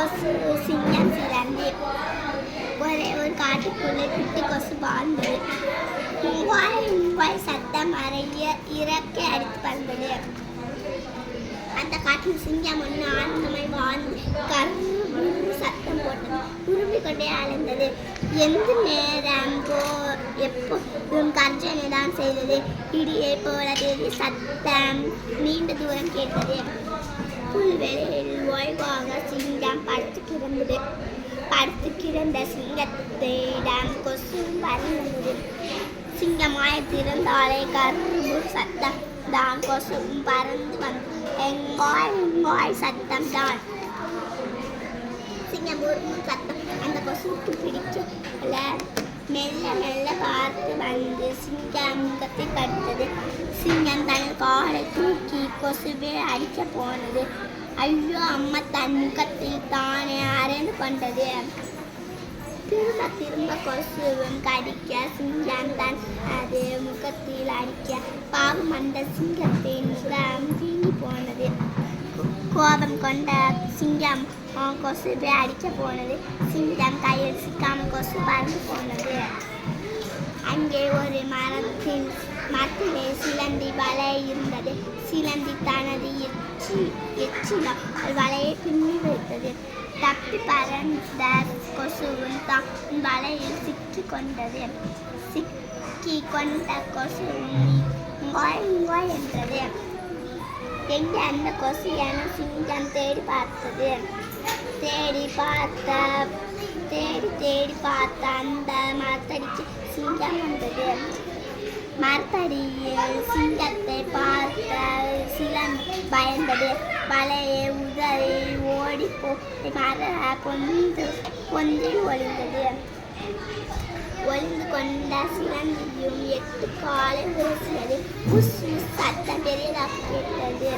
கொசு சிங்கம் சிலந்தி ஒரு காட்டுக்குள்ளே குட்டி கொசு வாழ்ந்தது. உங்காய் சத்தம் இறக்கை அடித்து பறந்தது. அந்த காட்டில் சிங்கம் ஒன்று ஆனந்தமாய் வாழ்ந்து கரு சத்தம் போட்டது. உருவி கொண்டே அலைந்தது. எந்த நேரம் எப்போதும் கர்ஜனை தான் செய்தது. இடியை போல பெரிய சத்தம் நீண்ட தூரம் கேட்டது. புல்வெளியில் ஓய்வாக சிங்கம் படுத்து கிடந்த சிங்கத்திடம் கொசு பறந்தது. சிங்கமாய் திறந்தாலே கரு சத்தம் தான் கொசுவும் பறந்து வந்து எங்காய் சத்தம் தான். சிங்கம் ஒரு சத்தம் அந்த கொசுவுக்கு பிடிக்கல. மெல்ல மெல்ல பார்த்து வந்து சிங்கம் முகத்தை கடித்தது. சிங்கம் தன் காலை தூக்கி கொசுவை அடிக்க போனது. ஐயோ அம்மா தன் முகத்தில் தானே அரைந்து கொண்டது. திரும்ப திரும்ப கொசுவும் கடிக்க சிங்கம் தன் அது முகத்தில் அடிக்க பாவம் அந்த சிங்கத்தின் முகம் தீங்கி போனது. கோபம் கொண்ட சிங்கம் கொசுவை அடிக்க போனது. சிங்கம் கையில் சிக்காமல் கொசு பறந்து போனது. அங்கே ஒரு மரத்திலே சிலந்தி வலை இருந்தது. சிலந்தி தனது எச்சிலம் வலையை பின்னி வைத்தது. தப்பி பறந்த கொசுவும் தான் வலையில் சிக்கி கொண்டது. சிக்கி கொண்ட கொசுவும் ngoய் என்றது. எங்கே அந்த கொசு என சிங்கம் தேடி பார்த்தது. தேடி பார்த்த அந்த மரத்தடிக்கு சிங்கம் வந்தது. மரத்தடியில் சிங்கத்தை பார்த்த சிலந்தி பயந்தது. வலையை உதறி ஓடி போய் மர பொந்தில் ஒளிந்தது. ஒளிந்து கொண்ட சிலந்தியும் 8 காலை உரசியது. உஸ் உஸ் சத்தம் பெரியதாக கேட்டது.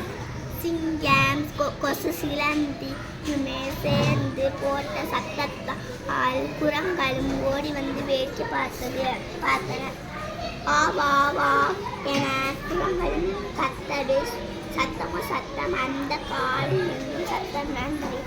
சிங்கம் கொசு சிலந்தியுமே சேர்ந்து போட்ட சத்தத்தால் குரங்களும் ஓடி வந்து வேடிக்கை பார்த்தன. ஆவா வா என குரங்களும் கத்தடு சத்தம் அந்த காலில் சத்தம் நன்றி.